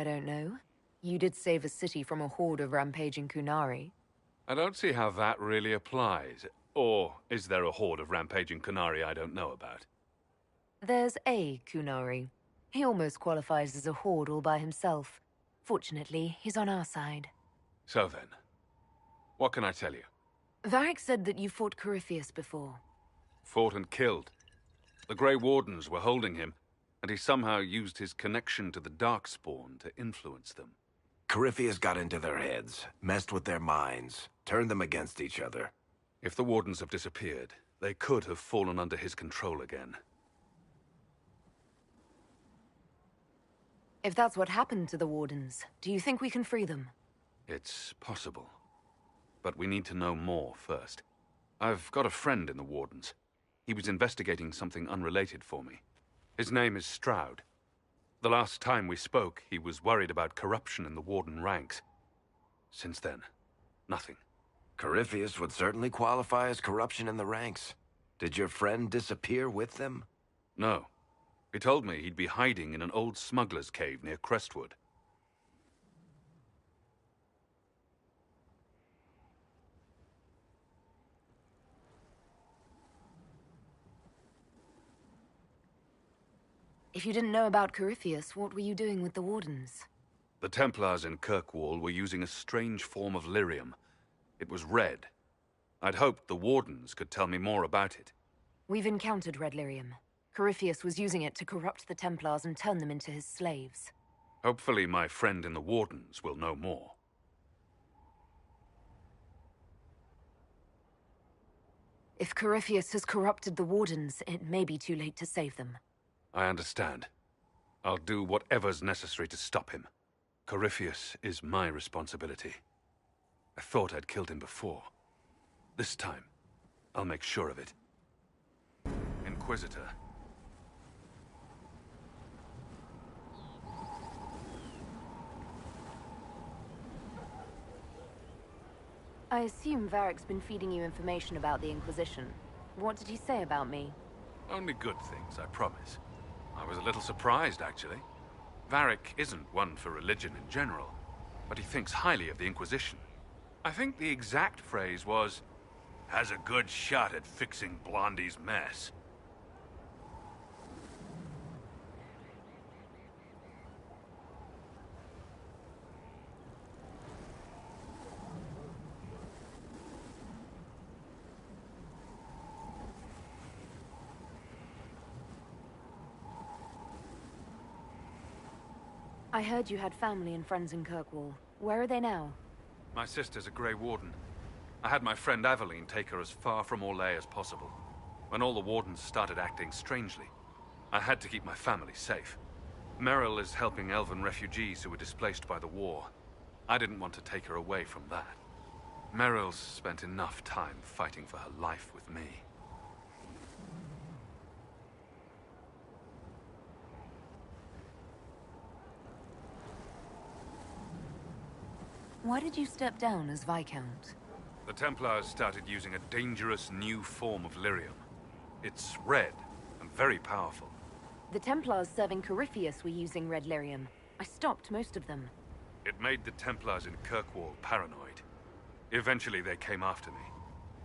I don't know. You did save a city from a horde of rampaging Kunari. I don't see how that really applies. Or is there a horde of rampaging Kunari I don't know about? There's a Kunari. He almost qualifies as a horde all by himself. Fortunately, he's on our side. So then, what can I tell you? Varric said that you fought Corypheus before. Fought and killed. The Grey Wardens were holding him, and he somehow used his connection to the Darkspawn to influence them. Corypheus got into their heads, messed with their minds, turned them against each other. If the Wardens have disappeared, they could have fallen under his control again. If that's what happened to the Wardens, do you think we can free them? It's possible. But we need to know more first. I've got a friend in the Wardens. He was investigating something unrelated for me. His name is Stroud. The last time we spoke, he was worried about corruption in the Warden ranks. Since then, nothing. Corypheus would certainly qualify as corruption in the ranks. Did your friend disappear with them? No. He told me he'd be hiding in an old smuggler's cave near Crestwood. If you didn't know about Corypheus, what were you doing with the Wardens? The Templars in Kirkwall were using a strange form of lyrium. It was red. I'd hoped the Wardens could tell me more about it. We've encountered red lyrium. Corypheus was using it to corrupt the Templars and turn them into his slaves. Hopefully my friend in the Wardens will know more. If Corypheus has corrupted the Wardens, it may be too late to save them. I understand. I'll do whatever's necessary to stop him. Corypheus is my responsibility. I thought I'd killed him before. This time, I'll make sure of it. Inquisitor. I assume Varric's been feeding you information about the Inquisition. What did he say about me? Only good things, I promise. I was a little surprised, actually. Varric isn't one for religion in general, but he thinks highly of the Inquisition. I think the exact phrase was, "has a good shot at fixing Blondie's mess." I heard you had family and friends in Kirkwall. Where are they now? My sister's a Grey Warden. I had my friend Aveline take her as far from Orlais as possible. When all the Wardens started acting strangely, I had to keep my family safe. Merrill is helping elven refugees who were displaced by the war. I didn't want to take her away from that. Merrill's spent enough time fighting for her life with me. Why did you step down as Viscount? The Templars started using a dangerous new form of lyrium. It's red and very powerful. The Templars serving Corypheus were using red lyrium. I stopped most of them. It made the Templars in Kirkwall paranoid. Eventually they came after me.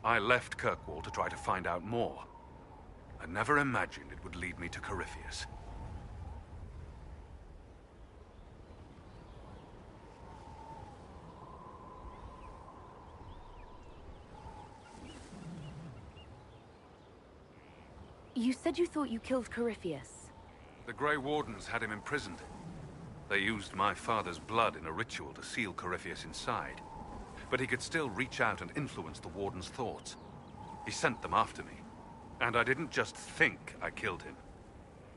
I left Kirkwall to try to find out more. I never imagined it would lead me to Corypheus. You said you thought you killed Corypheus. The Grey Wardens had him imprisoned. They used my father's blood in a ritual to seal Corypheus inside. But he could still reach out and influence the Warden's thoughts. He sent them after me. And I didn't just think I killed him.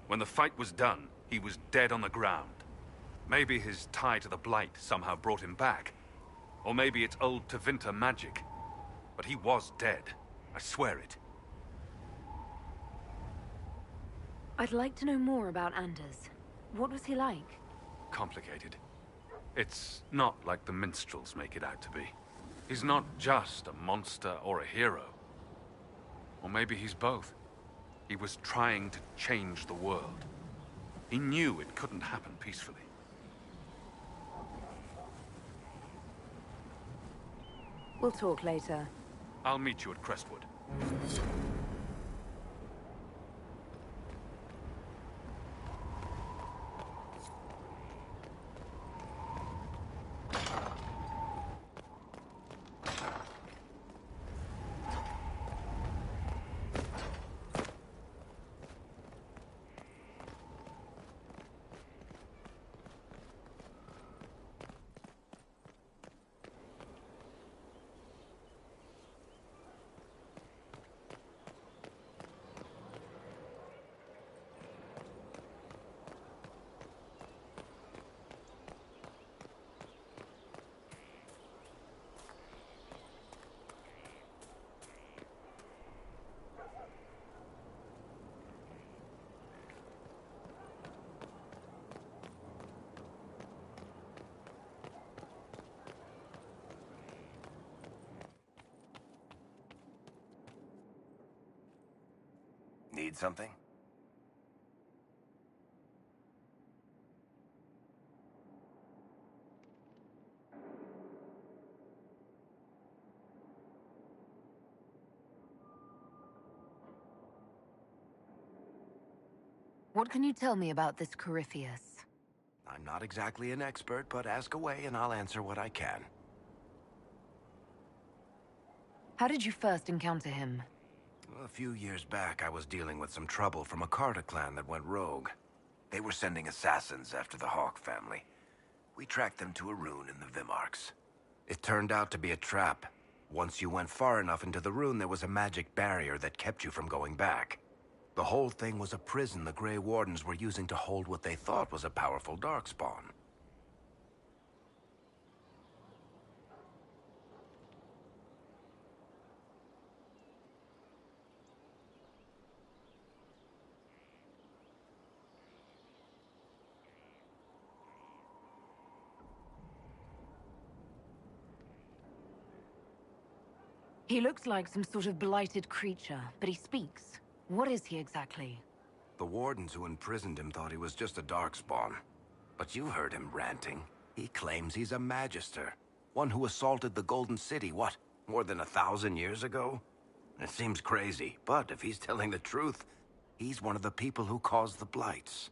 When the fight was done, he was dead on the ground. Maybe his tie to the Blight somehow brought him back. Or maybe it's old Tevinter magic. But he was dead. I swear it. I'd like to know more about Anders. What was he like? Complicated. It's not like the minstrels make it out to be. He's not just a monster or a hero. Or maybe he's both. He was trying to change the world. He knew it couldn't happen peacefully. We'll talk later. I'll meet you at Crestwood. Need something? What can you tell me about this Corypheus? I'm not exactly an expert, but ask away and I'll answer what I can. How did you first encounter him? A few years back, I was dealing with some trouble from a Carter clan that went rogue. They were sending assassins after the Hawk family. We tracked them to a rune in the Vimarchs. It turned out to be a trap. Once you went far enough into the rune, there was a magic barrier that kept you from going back. The whole thing was a prison the Grey Wardens were using to hold what they thought was a powerful darkspawn. He looks like some sort of blighted creature, but he speaks. What is he exactly? The Wardens who imprisoned him thought he was just a darkspawn. But you heard him ranting. He claims he's a Magister. One who assaulted the Golden City, what, more than 1,000 years ago? It seems crazy, but if he's telling the truth, he's one of the people who caused the blights.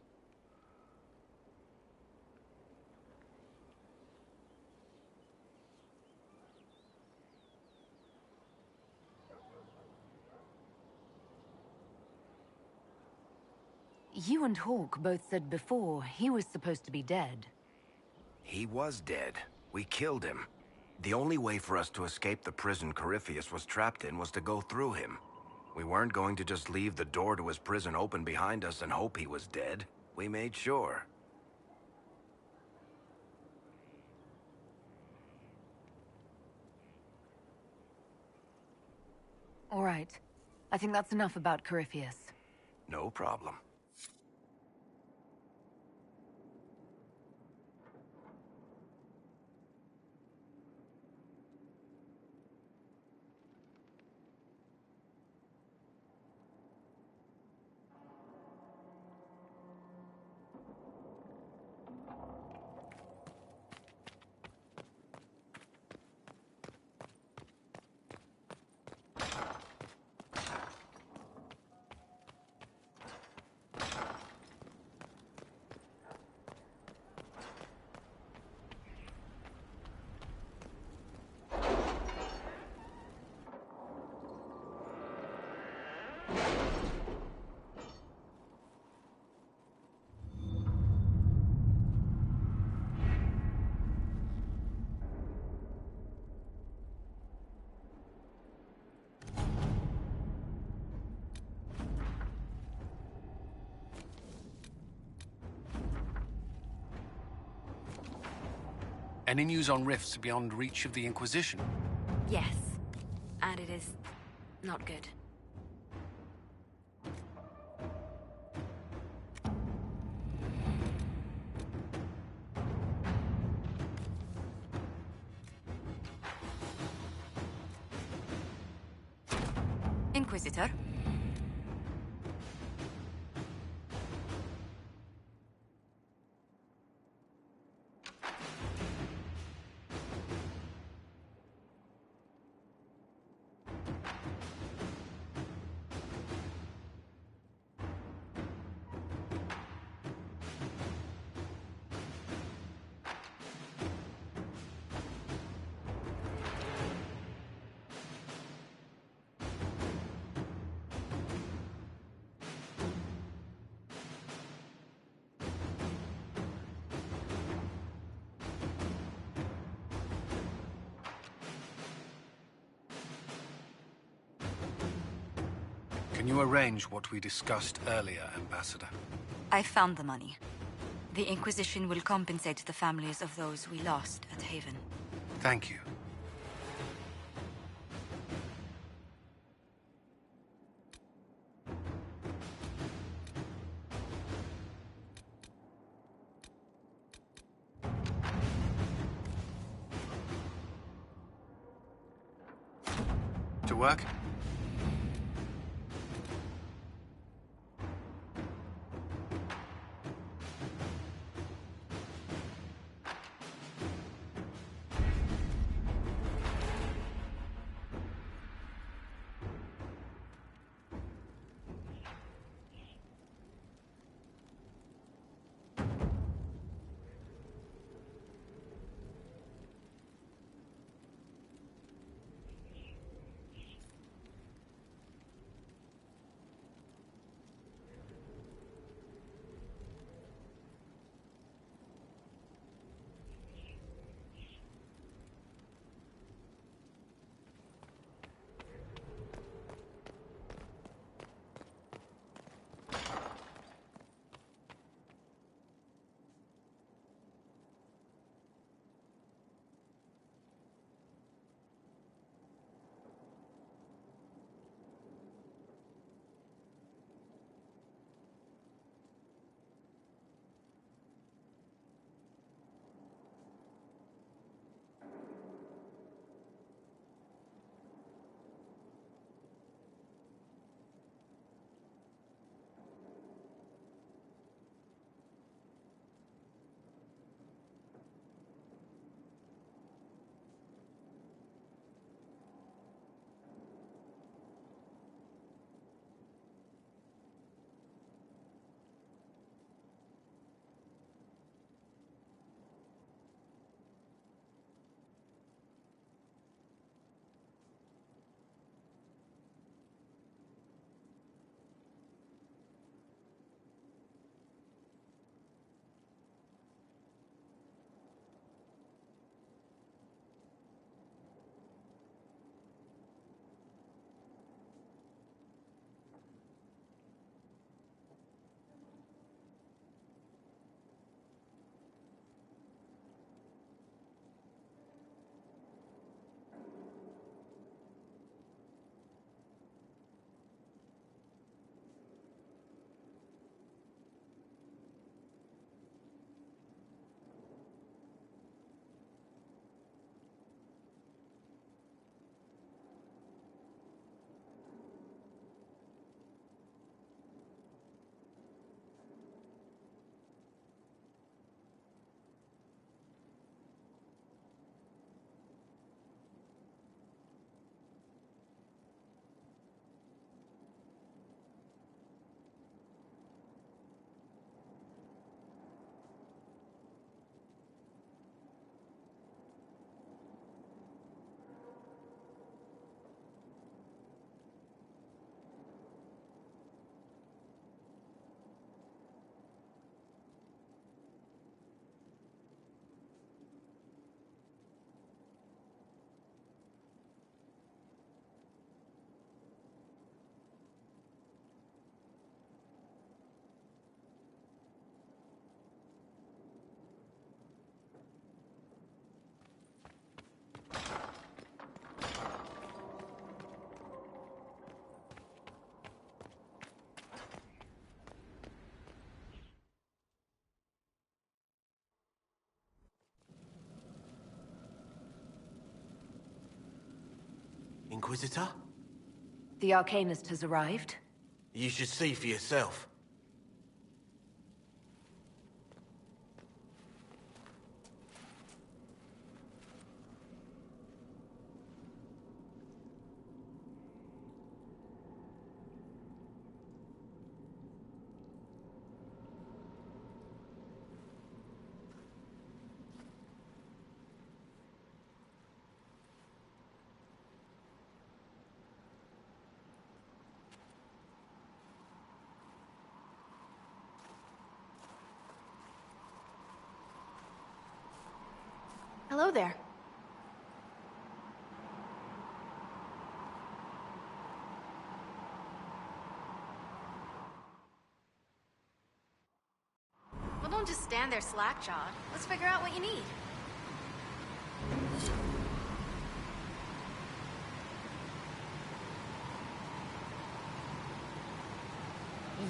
You and Hawk both said before he was supposed to be dead. He was dead. We killed him. The only way for us to escape the prison Corypheus was trapped in was to go through him. We weren't going to just leave the door to his prison open behind us and hope he was dead. We made sure. All right. I think that's enough about Corypheus. No problem. Any news on rifts beyond reach of the Inquisition? Yes. And it is not good. Inquisitor? Can you arrange what we discussed earlier, Ambassador? I found the money. The Inquisition will compensate the families of those we lost at Haven. Thank you. To work? Inquisitor? The Arcanist has arrived. You should see for yourself. Hello there. Don't just stand there slack-jawed. Let's figure out what you need.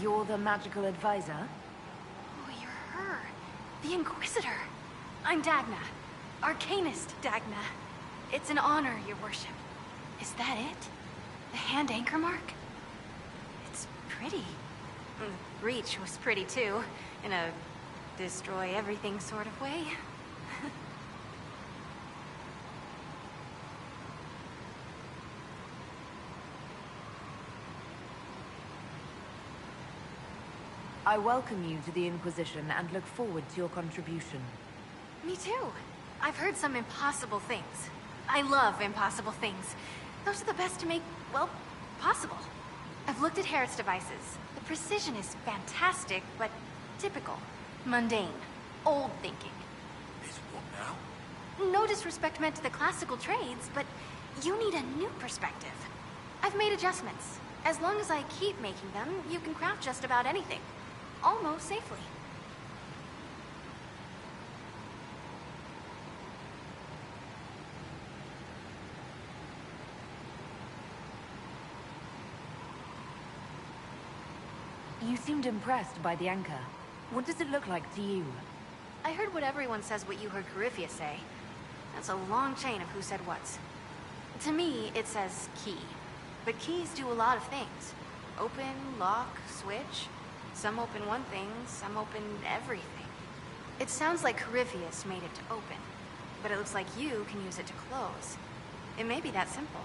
You're the magical advisor? Oh, you're her. The Inquisitor. I'm Dagna. Arcanist Dagna. It's an honor, your worship. Is that it? The hand anchor mark? It's pretty. The breach was pretty too, in a destroy everything sort of way. I welcome you to the Inquisition and look forward to your contribution. Me too. I've heard some impossible things. I love impossible things. Those are the best to make, well, possible. I've looked at Harriet's devices. The precision is fantastic, but typical. Mundane. Old thinking. Is what now? No disrespect meant to the classical trades, but you need a new perspective. I've made adjustments. As long as I keep making them, you can craft just about anything. Almost safely. You seemed impressed by the anchor. What does it look like to you? I heard what everyone says what you heard Coryphia say. That's a long chain of who said what's. To me, it says key. But keys do a lot of things. Open, lock, switch. Some open one thing, some open everything. It sounds like Corypheus made it to open, but it looks like you can use it to close. It may be that simple.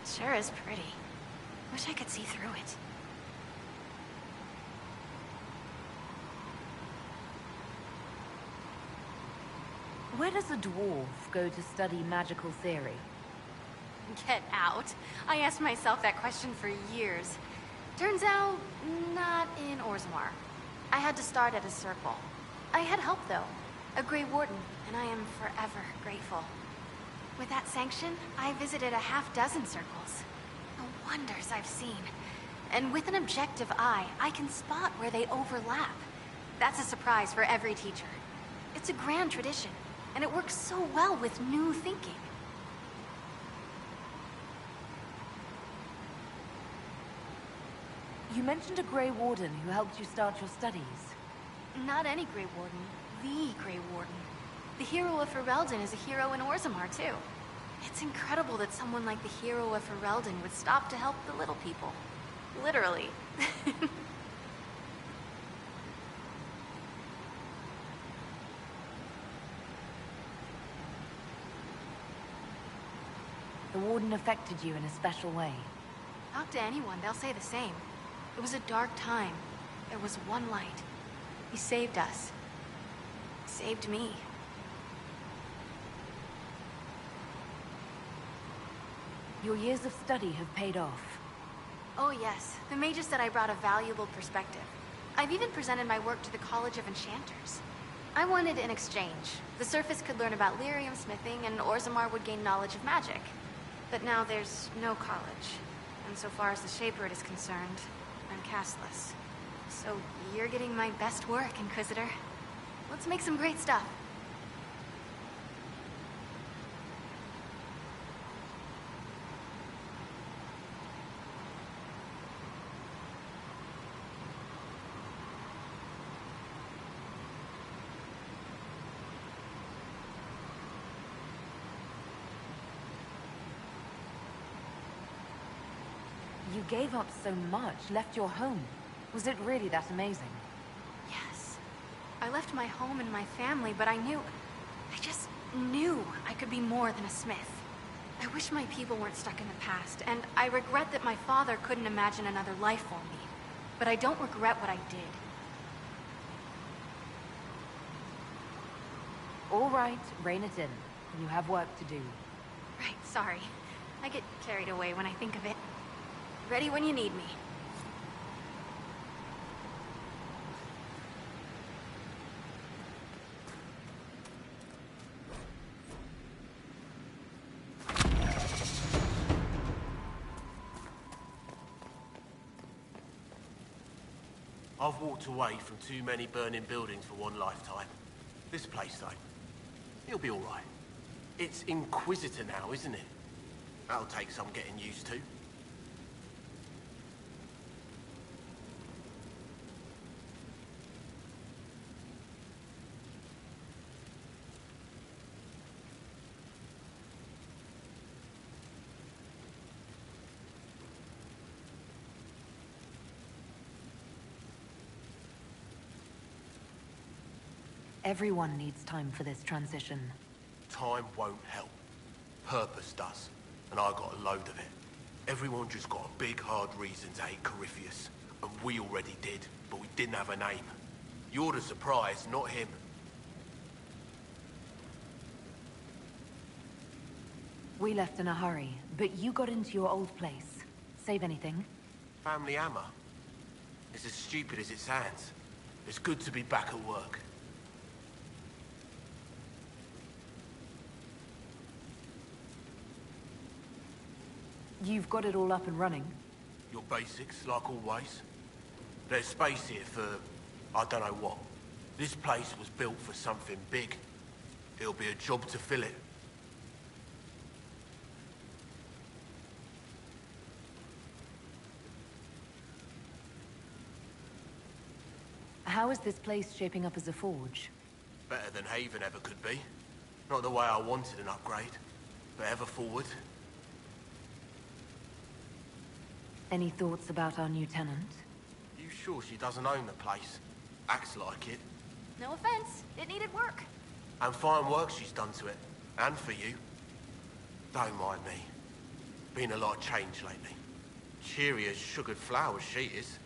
It sure is pretty. Wish I could see through it. Where does a dwarf go to study magical theory? Get out. I asked myself that question for years. Turns out, not in Orzammar. I had to start at a circle. I had help, though. A Grey Warden, and I am forever grateful. With that sanction, I visited a half-dozen circles. The wonders I've seen. And with an objective eye, I can spot where they overlap. That's a surprise for every teacher. It's a grand tradition, and it works so well with new thinking. You mentioned a Grey Warden who helped you start your studies. Not any Grey Warden. The Grey Warden. The hero of Ferelden is a hero in Orzammar, too. It's incredible that someone like the hero of Ferelden would stop to help the little people. Literally. The Warden affected you in a special way. Talk to anyone, they'll say the same. It was a dark time. There was one light. He saved us. He saved me. Your years of study have paid off. Oh yes, the mage said I brought a valuable perspective. I've even presented my work to the College of Enchanters. I wanted an exchange. The Surface could learn about lyrium smithing, and Orzammar would gain knowledge of magic. But now there's no college. And so far as the Shaper is concerned, I'm castless. So you're getting my best work, Inquisitor. Let's make some great stuff. You gave up so much, left your home. Was it really that amazing? Yes. I left my home and my family, but I just knew I could be more than a smith. I wish my people weren't stuck in the past, and I regret that my father couldn't imagine another life for me. But I don't regret what I did. All right, rein it in. You have work to do. Right, sorry. I get carried away when I think of it. Ready when you need me. I've walked away from too many burning buildings for one lifetime. This place, though, it'll be all right. It's Inquisitor now, isn't it? That'll take some getting used to. Everyone needs time for this transition. Time won't help. Purpose does. And I got a load of it. Everyone just got a big, hard reason to hate Corypheus. And we already did, but we didn't have a name. You're the surprise, not him. We left in a hurry, but you got into your old place. Save anything? Family hammer. It's as stupid as it sounds. It's good to be back at work. You've got it all up and running. Your basics, like always. There's space here for, I don't know what. This place was built for something big. It'll be a job to fill it. How is this place shaping up as a forge? Better than Haven ever could be. Not the way I wanted an upgrade, but ever forward. Any thoughts about our new tenant? You sure she doesn't own the place? Acts like it. No offense, it needed work. And fine work she's done to it. And for you. Don't mind me. Been a lot of change lately. Cheery as sugared flowers she is.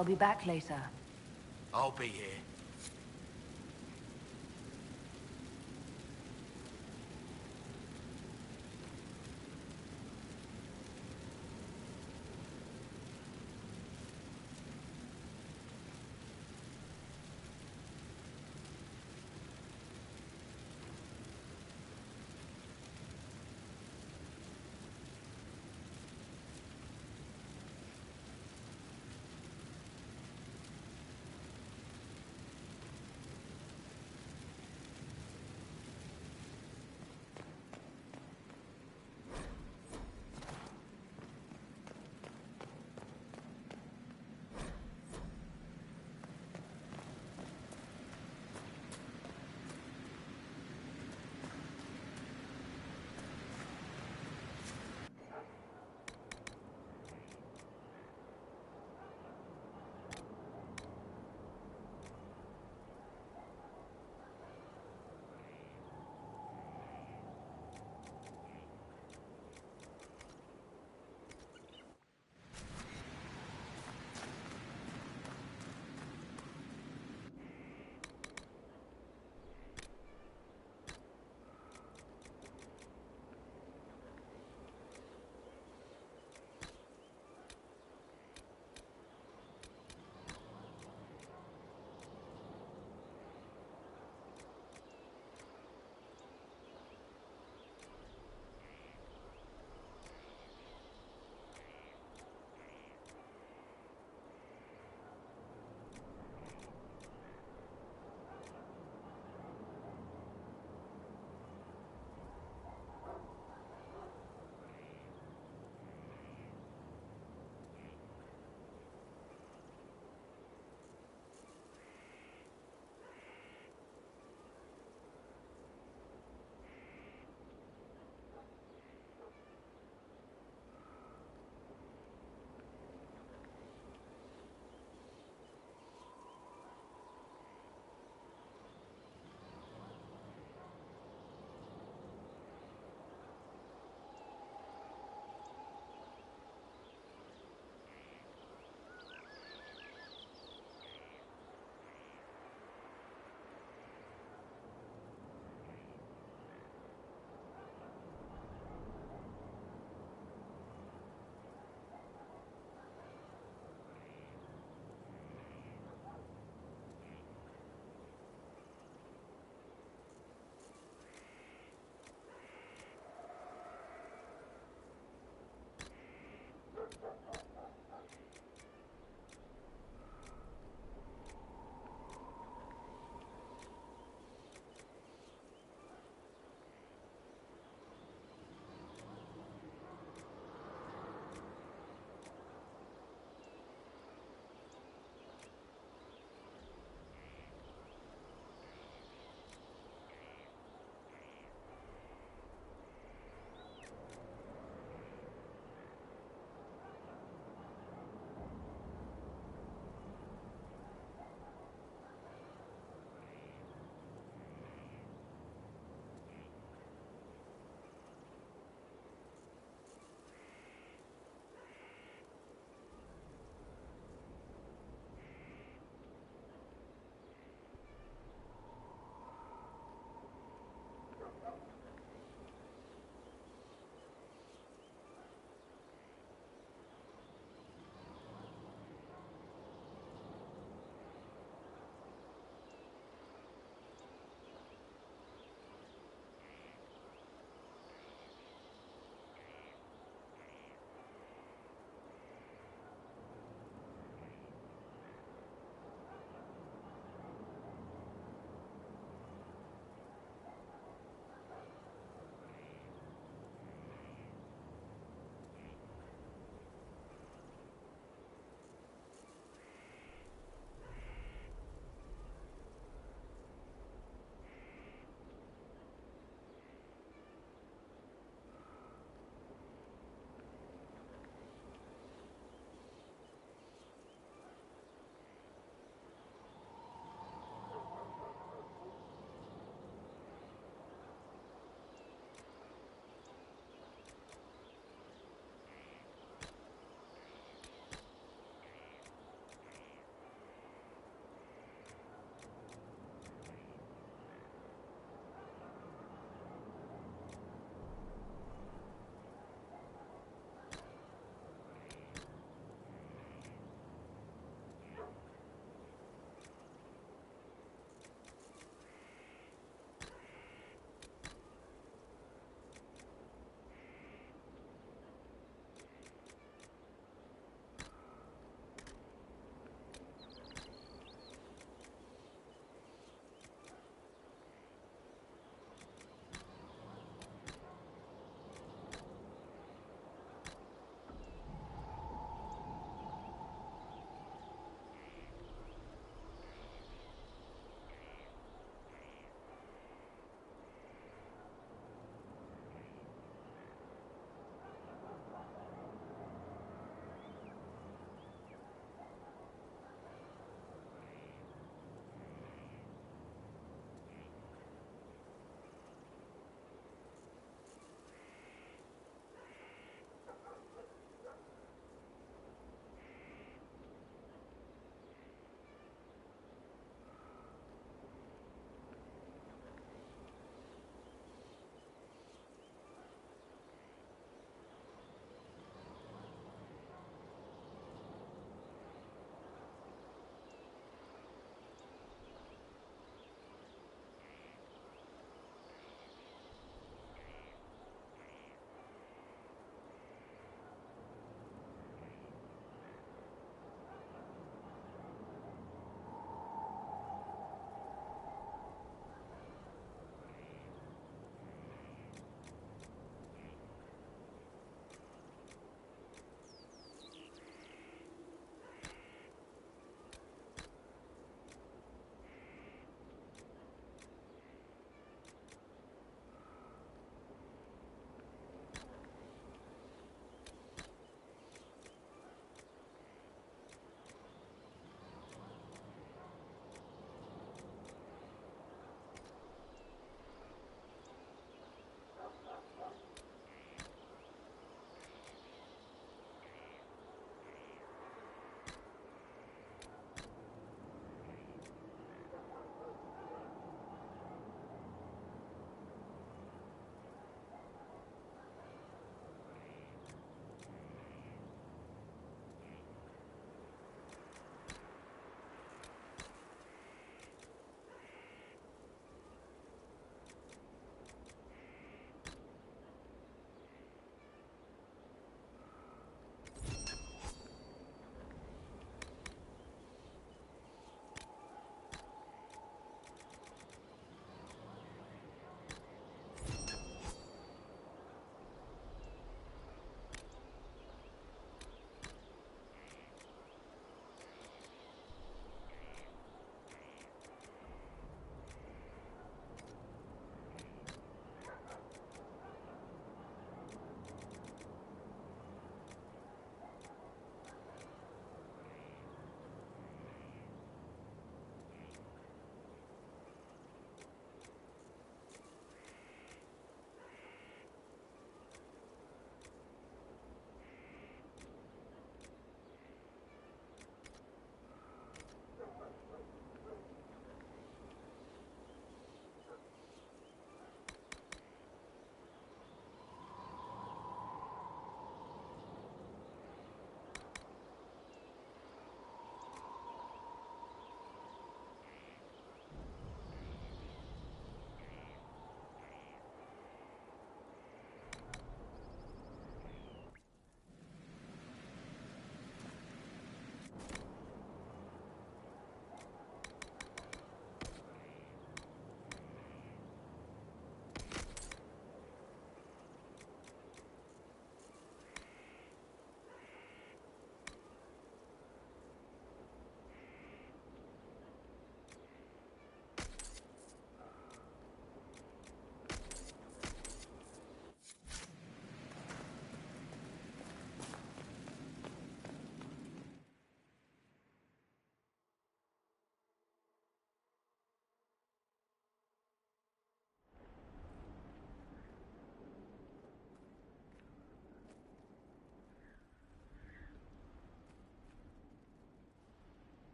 I'll be back later. I'll be here.